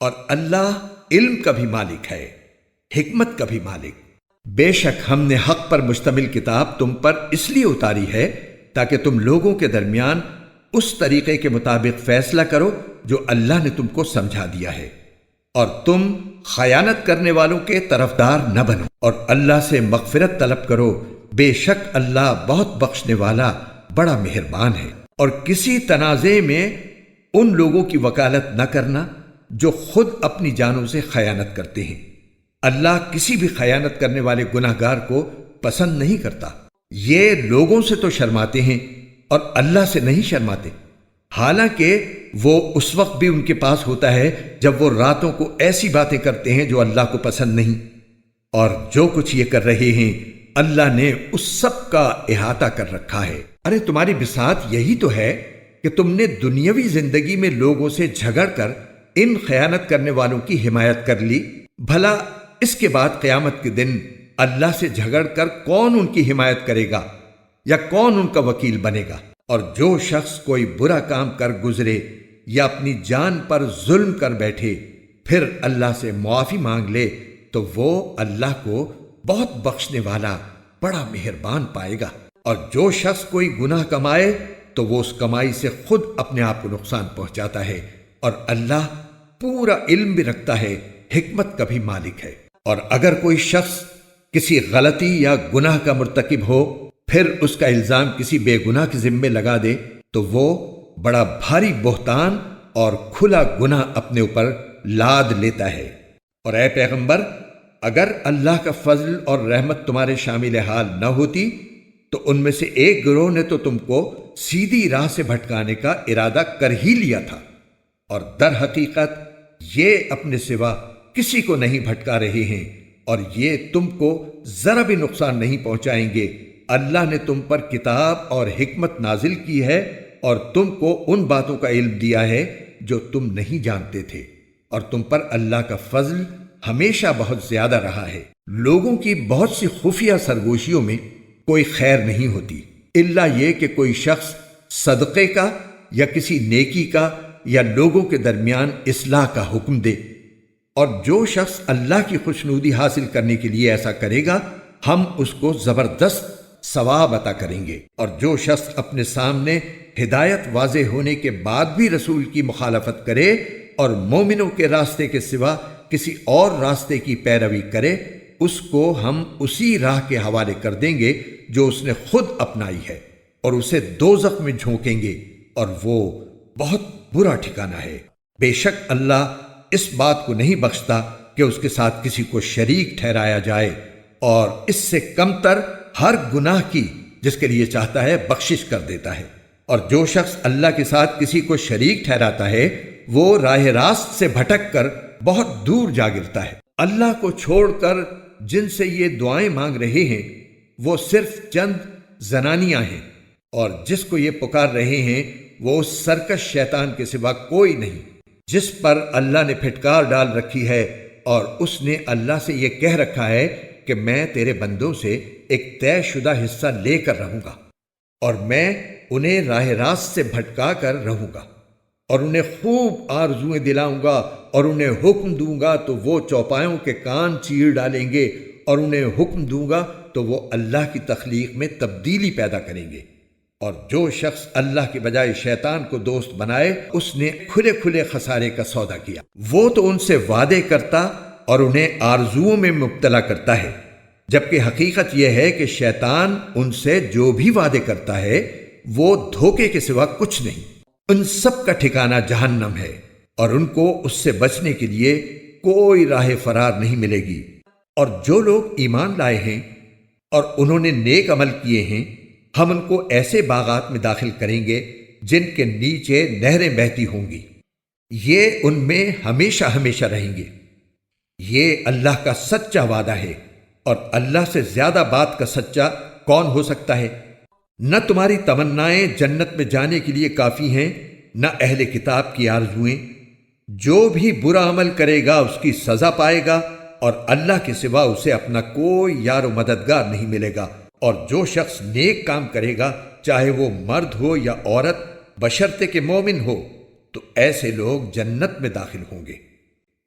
اور اللہ علم کا بھی مالک ہے، حکمت کا بھی مالک۔ بے شک ہم نے حق پر مشتمل کتاب تم پر اس لیے اتاری ہے تاکہ تم لوگوں کے درمیان اس طریقے کے مطابق فیصلہ کرو جو اللہ نے تم کو سمجھا دیا ہے، اور تم خیانت کرنے والوں کے طرفدار نہ بنو، اور اللہ سے مغفرت طلب کرو، بے شک اللہ بہت بخشنے والا بڑا مہربان ہے۔ اور کسی تنازع میں ان لوگوں کی وکالت نہ کرنا جو خود اپنی جانوں سے خیانت کرتے ہیں۔ اللہ کسی بھی خیانت کرنے والے گناہ گار کو پسند نہیں کرتا۔ یہ لوگوں سے تو شرماتے ہیں اور اللہ سے نہیں شرماتے، حالانکہ وہ اس وقت بھی ان کے پاس ہوتا ہے جب وہ راتوں کو ایسی باتیں کرتے ہیں جو اللہ کو پسند نہیں، اور جو کچھ یہ کر رہے ہیں اللہ نے اس سب کا احاطہ کر رکھا ہے۔ ارے تمہاری بساط یہی تو ہے کہ تم نے دنیاوی زندگی میں لوگوں سے جھگڑ کر ان خیانت کرنے والوں کی حمایت کر لی، بھلا اس کے بعد قیامت کے دن اللہ سے جھگڑ کر کون ان کی حمایت کرے گا یا کون ان کا وکیل بنے گا؟ اور جو شخص کوئی برا کام کر گزرے یا اپنی جان پر ظلم کر بیٹھے پھر اللہ سے معافی مانگ لے تو وہ اللہ کو بہت بخشنے والا بڑا مہربان پائے گا۔ اور جو شخص کوئی گناہ کمائے تو وہ اس کمائی سے خود اپنے آپ کو نقصان پہنچاتا ہے، اور اللہ پورا علم بھی رکھتا ہے، حکمت کا بھی مالک ہے۔ اور اگر کوئی شخص کسی غلطی یا گناہ کا مرتکب ہو پھر اس کا الزام کسی بے گناہ کے ذمے لگا دے تو وہ بڑا بھاری بہتان اور کھلا گناہ اپنے اوپر لاد لیتا ہے۔ اور اے پیغمبر، اگر اللہ کا فضل اور رحمت تمہارے شامل حال نہ ہوتی تو ان میں سے ایک گروہ نے تو تم کو سیدھی راہ سے بھٹکانے کا ارادہ کر ہی لیا تھا، اور در حقیقت یہ اپنے سوا کسی کو نہیں بھٹکا رہے ہیں، اور یہ تم کو ذرا بھی نقصان نہیں پہنچائیں گے۔ اللہ نے تم پر کتاب اور حکمت نازل کی ہے اور تم کو ان باتوں کا علم دیا ہے جو تم نہیں جانتے تھے، اور تم پر اللہ کا فضل ہمیشہ بہت زیادہ رہا ہے۔ لوگوں کی بہت سی خفیہ سرگوشیوں میں کوئی خیر نہیں ہوتی، الا یہ کہ کوئی شخص صدقے کا یا کسی نیکی کا یا لوگوں کے درمیان اصلاح کا حکم دے، اور جو شخص اللہ کی خوشنودی حاصل کرنے کے لیے ایسا کرے گا ہم اس کو زبردست ثواب عطا کریں گے۔ اور جو شخص اپنے سامنے ہدایت واضح ہونے کے بعد بھی رسول کی مخالفت کرے اور مومنوں کے راستے کے سوا کسی اور راستے کی پیروی کرے، اس کو ہم اسی راہ کے حوالے کر دیں گے جو اس نے خود اپنائی ہے، اور اسے دوزخ میں جھونکیں گے، اور وہ بہت برا ٹھکانہ ہے۔ بے شک اللہ اس بات کو نہیں بخشتا کہ اس کے ساتھ کسی کو شریک ٹھہرایا جائے، اور اس سے کم تر ہر گناہ کی جس کے لیے چاہتا ہے بخشش کر دیتا ہے۔ اور جو شخص اللہ کے ساتھ کسی کو شریک ٹھہراتا ہے وہ راہ راست سے بھٹک کر بہت دور جا گرتا ہے۔ اللہ کو چھوڑ کر جن سے یہ دعائیں مانگ رہے ہیں وہ صرف چند زنانیاں ہیں، اور جس کو یہ پکار رہے ہیں وہ اس سرکش شیطان کے سوا کوئی نہیں جس پر اللہ نے پھٹکار ڈال رکھی ہے، اور اس نے اللہ سے یہ کہہ رکھا ہے کہ میں تیرے بندوں سے ایک طے شدہ حصہ لے کر رہوں گا، اور میں انہیں راہ راست سے بھٹکا کر رہوں گا، اور انہیں خوب آرزویں دلاؤں گا، اور انہیں حکم دوں گا تو وہ چوپایوں کے کان چیر ڈالیں گے، اور انہیں حکم دوں گا تو وہ اللہ کی تخلیق میں تبدیلی پیدا کریں گے۔ اور جو شخص اللہ کے بجائے شیطان کو دوست بنائے اس نے کھلے کھلے خسارے کا سودا کیا۔ وہ تو ان سے وعدے کرتا اور انہیں آرزوؤں میں مبتلا کرتا ہے، جبکہ حقیقت یہ ہے کہ شیطان ان سے جو بھی وعدے کرتا ہے وہ دھوکے کے سوا کچھ نہیں۔ ان سب کا ٹھکانہ جہنم ہے، اور ان کو اس سے بچنے کے لیے کوئی راہ فرار نہیں ملے گی۔ اور جو لوگ ایمان لائے ہیں اور انہوں نے نیک عمل کیے ہیں ہم ان کو ایسے باغات میں داخل کریں گے جن کے نیچے نہریں بہتی ہوں گی، یہ ان میں ہمیشہ ہمیشہ رہیں گے۔ یہ اللہ کا سچا وعدہ ہے، اور اللہ سے زیادہ بات کا سچا کون ہو سکتا ہے؟ نہ تمہاری تمنائیں جنت میں جانے کے لیے کافی ہیں، نہ اہل کتاب کی آرزوئیں۔ جو بھی برا عمل کرے گا اس کی سزا پائے گا، اور اللہ کے سوا اسے اپنا کوئی یار و مددگار نہیں ملے گا۔ اور جو شخص نیک کام کرے گا چاہے وہ مرد ہو یا عورت بشرطے کہ مومن ہو تو ایسے لوگ جنت میں داخل ہوں گے،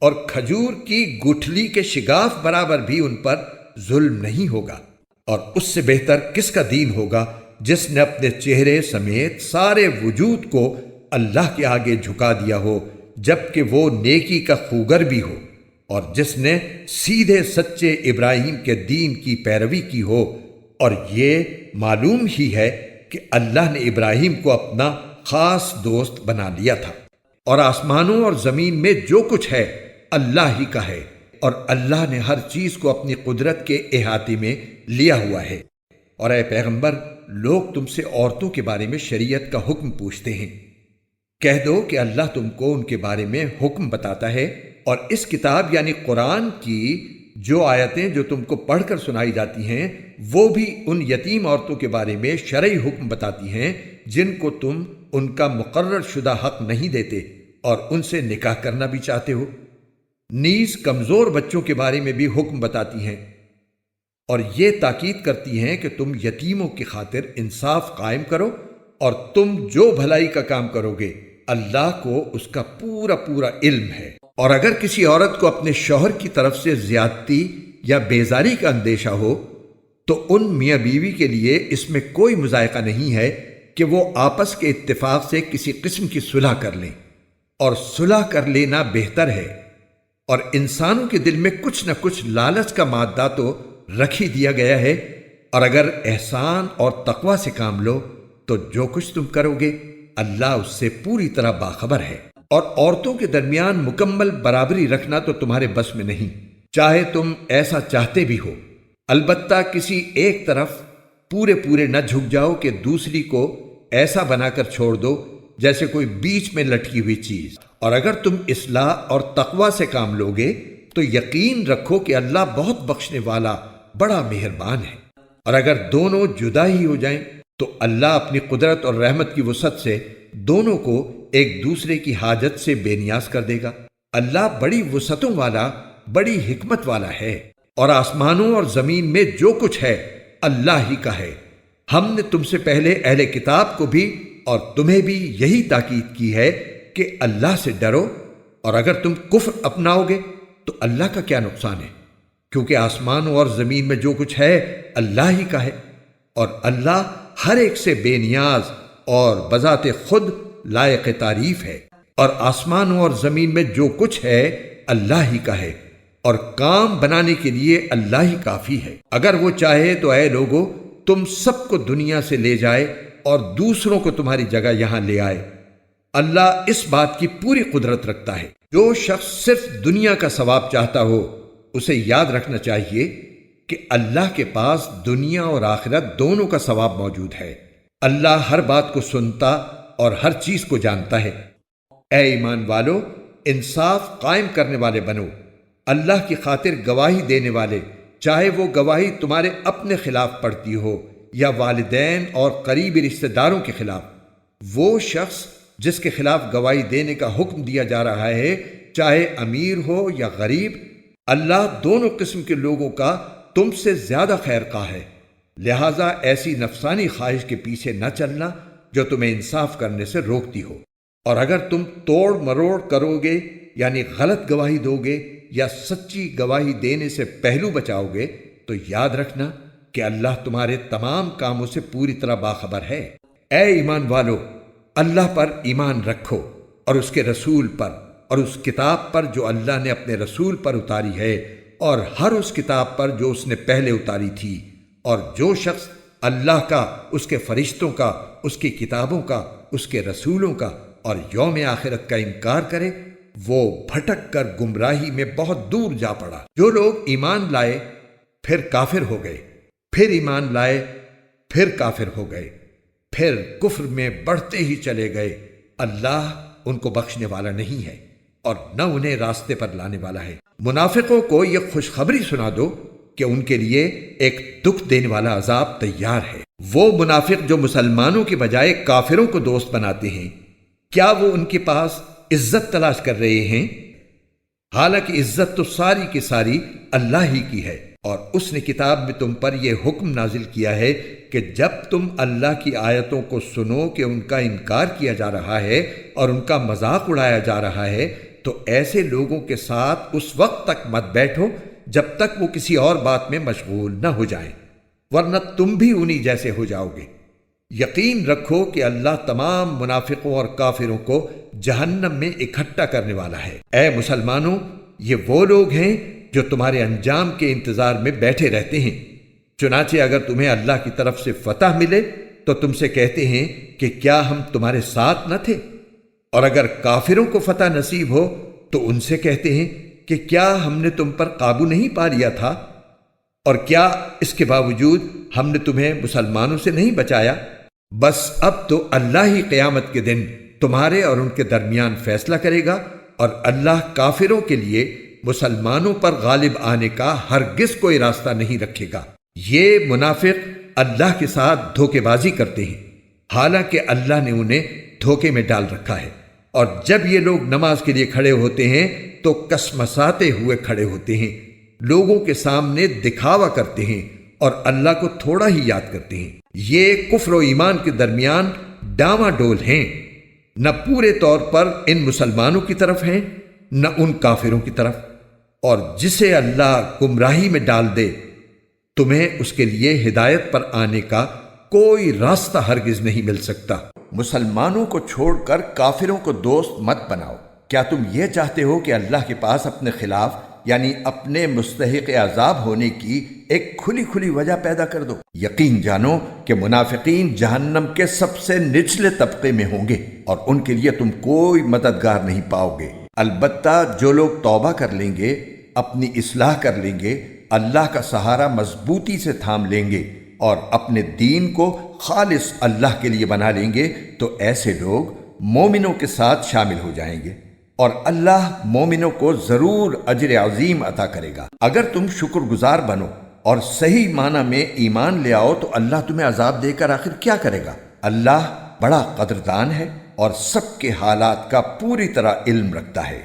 اور کھجور کی گٹھلی کے شگاف برابر بھی ان پر ظلم نہیں ہوگا۔ اور اس سے بہتر کس کا دین ہوگا جس نے اپنے چہرے سمیت سارے وجود کو اللہ کے آگے جھکا دیا ہو جبکہ وہ نیکی کا خوگر بھی ہو، اور جس نے سیدھے سچے ابراہیم کے دین کی پیروی کی ہو۔ اور یہ معلوم ہی ہے کہ اللہ نے ابراہیم کو اپنا خاص دوست بنا لیا تھا۔ اور آسمانوں اور زمین میں جو کچھ ہے اللہ ہی کا ہے، اور اللہ نے ہر چیز کو اپنی قدرت کے احاطے میں لیا ہوا ہے۔ اور اے پیغمبر، لوگ تم سے عورتوں کے بارے میں شریعت کا حکم پوچھتے ہیں، کہہ دو کہ اللہ تم کو ان کے بارے میں حکم بتاتا ہے، اور اس کتاب یعنی قرآن کی جو آیتیں جو تم کو پڑھ کر سنائی جاتی ہیں وہ بھی ان یتیم عورتوں کے بارے میں شرعی حکم بتاتی ہیں جن کو تم ان کا مقرر شدہ حق نہیں دیتے اور ان سے نکاح کرنا بھی چاہتے ہو۔ نیز کمزور بچوں کے بارے میں بھی حکم بتاتی ہیں، اور یہ تاکید کرتی ہیں کہ تم یتیموں کی خاطر انصاف قائم کرو، اور تم جو بھلائی کا کام کرو گے اللہ کو اس کا پورا علم ہے۔ اور اگر کسی عورت کو اپنے شوہر کی طرف سے زیادتی یا بیزاری کا اندیشہ ہو تو ان میاں بیوی کے لیے اس میں کوئی مذائقہ نہیں ہے کہ وہ آپس کے اتفاق سے کسی قسم کی صلح کر لیں، اور صلح کر لینا بہتر ہے۔ اور انسانوں کے دل میں کچھ نہ کچھ لالچ کا مادہ تو رکھ ہی دیا گیا ہے، اور اگر احسان اور تقوی سے کام لو تو جو کچھ تم کرو گے اللہ اس سے پوری طرح باخبر ہے۔ اور عورتوں کے درمیان مکمل برابری رکھنا تو تمہارے بس میں نہیں، چاہے تم ایسا چاہتے بھی ہو، البتہ کسی ایک طرف پورے نہ جھک جاؤ کہ دوسری کو ایسا بنا کر چھوڑ دو جیسے کوئی بیچ میں لٹکی ہوئی چیز۔ اور اگر تم اصلاح اور تقوی سے کام لوگے تو یقین رکھو کہ اللہ بہت بخشنے والا بڑا مہربان ہے۔ اور اگر دونوں جدا ہی ہو جائیں تو اللہ اپنی قدرت اور رحمت کی وسعت سے دونوں کو ایک دوسرے کی حاجت سے بے نیاز کر دے گا۔ اللہ بڑی وسعتوں والا، بڑی حکمت والا ہے، اور آسمانوں اور زمین میں جو کچھ ہے اللہ ہی کا ہے۔ ہم نے تم سے پہلے اہل کتاب کو بھی اور تمہیں بھی یہی تاکید کی ہے کہ اللہ سے ڈرو، اور اگر تم کفر اپناؤ گے تو اللہ کا کیا نقصان ہے، کیونکہ آسمانوں اور زمین میں جو کچھ ہے اللہ ہی کا ہے، اور اللہ ہر ایک سے بے نیاز اور بذات خود لائق تعریف ہے۔ اور آسمانوں اور زمین میں جو کچھ ہے اللہ ہی کا ہے، اور کام بنانے کے لیے اللہ ہی کافی ہے۔ اگر وہ چاہے تو اے لوگو تم سب کو دنیا سے لے جائے اور دوسروں کو تمہاری جگہ یہاں لے آئے۔ اللہ اس بات کی پوری قدرت رکھتا ہے۔ جو شخص صرف دنیا کا ثواب چاہتا ہو اسے یاد رکھنا چاہیے کہ اللہ کے پاس دنیا اور آخرت دونوں کا ثواب موجود ہے۔ اللہ ہر بات کو سنتا اور ہر چیز کو جانتا ہے۔ اے ایمان والو، انصاف قائم کرنے والے بنو، اللہ کی خاطر گواہی دینے والے، چاہے وہ گواہی تمہارے اپنے خلاف پڑتی ہو یا والدین اور قریبی رشتہ داروں کے خلاف۔ وہ شخص جس کے خلاف گواہی دینے کا حکم دیا جا رہا ہے، چاہے امیر ہو یا غریب، اللہ دونوں قسم کے لوگوں کا تم سے زیادہ خیر خواہ ہے۔ لہٰذا ایسی نفسانی خواہش کے پیچھے نہ چلنا جو تمہیں انصاف کرنے سے روکتی ہو۔ اور اگر تم توڑ مروڑ کرو گے، یعنی غلط گواہی دو گے یا سچی گواہی دینے سے پہلو بچاؤ گے، تو یاد رکھنا کہ اللہ تمہارے تمام کاموں سے پوری طرح باخبر ہے۔ اے ایمان والو، اللہ پر ایمان رکھو اور اس کے رسول پر اور اس کتاب پر جو اللہ نے اپنے رسول پر اتاری ہے، اور ہر اس کتاب پر جو اس نے پہلے اتاری تھی۔ اور جو شخص اللہ کا، اس کے فرشتوں کا، اس کی کتابوں کا، اس کے رسولوں کا اور یوم آخرت کا انکار کرے، وہ بھٹک کر گمراہی میں بہت دور جا پڑا۔ جو لوگ ایمان لائے پھر کافر ہو گئے، پھر ایمان لائے پھر کافر ہو گئے، پھر کفر میں بڑھتے ہی چلے گئے، اللہ ان کو بخشنے والا نہیں ہے اور نہ انہیں راستے پر لانے والا ہے۔ منافقوں کو یہ خوشخبری سنا دو کہ ان کے لیے ایک دکھ دینے والا عذاب تیار ہے۔ وہ منافق جو مسلمانوں کے بجائے کافروں کو دوست بناتے ہیں، کیا وہ ان کے پاس عزت تلاش کر رہے ہیں؟ حالانکہ عزت تو ساری کی ساری اللہ ہی کی ہے، اور اس نے کتاب میں تم پر یہ حکم نازل کیا ہے کہ جب تم اللہ کی آیتوں کو سنو کہ ان کا انکار کیا جا رہا ہے اور ان کا مذاق اڑایا جا رہا ہے، تو ایسے لوگوں کے ساتھ اس وقت تک مت بیٹھو جب تک وہ کسی اور بات میں مشغول نہ ہو جائیں، ورنہ تم بھی انہی جیسے ہو جاؤ گے۔ یقین رکھو کہ اللہ تمام منافقوں اور کافروں کو جہنم میں اکٹھا کرنے والا ہے۔ اے مسلمانوں، یہ وہ لوگ ہیں جو تمہارے انجام کے انتظار میں بیٹھے رہتے ہیں۔ چنانچہ اگر تمہیں اللہ کی طرف سے فتح ملے تو تم سے کہتے ہیں کہ کیا ہم تمہارے ساتھ نہ تھے، اور اگر کافروں کو فتح نصیب ہو تو ان سے کہتے ہیں کہ کیا ہم نے تم پر قابو نہیں پا لیا تھا، اور کیا اس کے باوجود ہم نے تمہیں مسلمانوں سے نہیں بچایا؟ بس اب تو اللہ ہی قیامت کے دن تمہارے اور ان کے درمیان فیصلہ کرے گا، اور اللہ کافروں کے لیے مسلمانوں پر غالب آنے کا ہرگز کوئی راستہ نہیں رکھے گا۔ یہ منافق اللہ کے ساتھ دھوکے بازی کرتے ہیں، حالانکہ اللہ نے انہیں دھوکے میں ڈال رکھا ہے، اور جب یہ لوگ نماز کے لیے کھڑے ہوتے ہیں تو کسمساتے ہوئے کھڑے ہوتے ہیں، لوگوں کے سامنے دکھاوا کرتے ہیں اور اللہ کو تھوڑا ہی یاد کرتے ہیں۔ یہ کفر و ایمان کے درمیان ڈاواں ڈول ہیں، نہ پورے طور پر ان مسلمانوں کی طرف ہیں نہ ان کافروں کی طرف، اور جسے اللہ گمراہی میں ڈال دے تمہیں اس کے لیے ہدایت پر آنے کا کوئی راستہ ہرگز نہیں مل سکتا۔ مسلمانوں کو چھوڑ کر کافروں کو دوست مت بناؤ۔ کیا تم یہ چاہتے ہو کہ اللہ کے پاس اپنے خلاف یعنی اپنے مستحق عذاب ہونے کی ایک کھلی کھلی وجہ پیدا کر دو؟ یقین جانو کہ منافقین جہنم کے سب سے نچلے طبقے میں ہوں گے اور ان کے لیے تم کوئی مددگار نہیں پاؤ گے۔ البتہ جو لوگ توبہ کر لیں گے، اپنی اصلاح کر لیں گے، اللہ کا سہارا مضبوطی سے تھام لیں گے اور اپنے دین کو خالص اللہ کے لیے بنا لیں گے تو ایسے لوگ مومنوں کے ساتھ شامل ہو جائیں گے اور اللہ مومنوں کو ضرور اجر عظیم عطا کرے گا۔ اگر تم شکر گزار بنو اور صحیح معنی میں ایمان لے آؤ تو اللہ تمہیں عذاب دے کر آخر کیا کرے گا؟ اللہ بڑا قدردان ہے اور سب کے حالات کا پوری طرح علم رکھتا ہے۔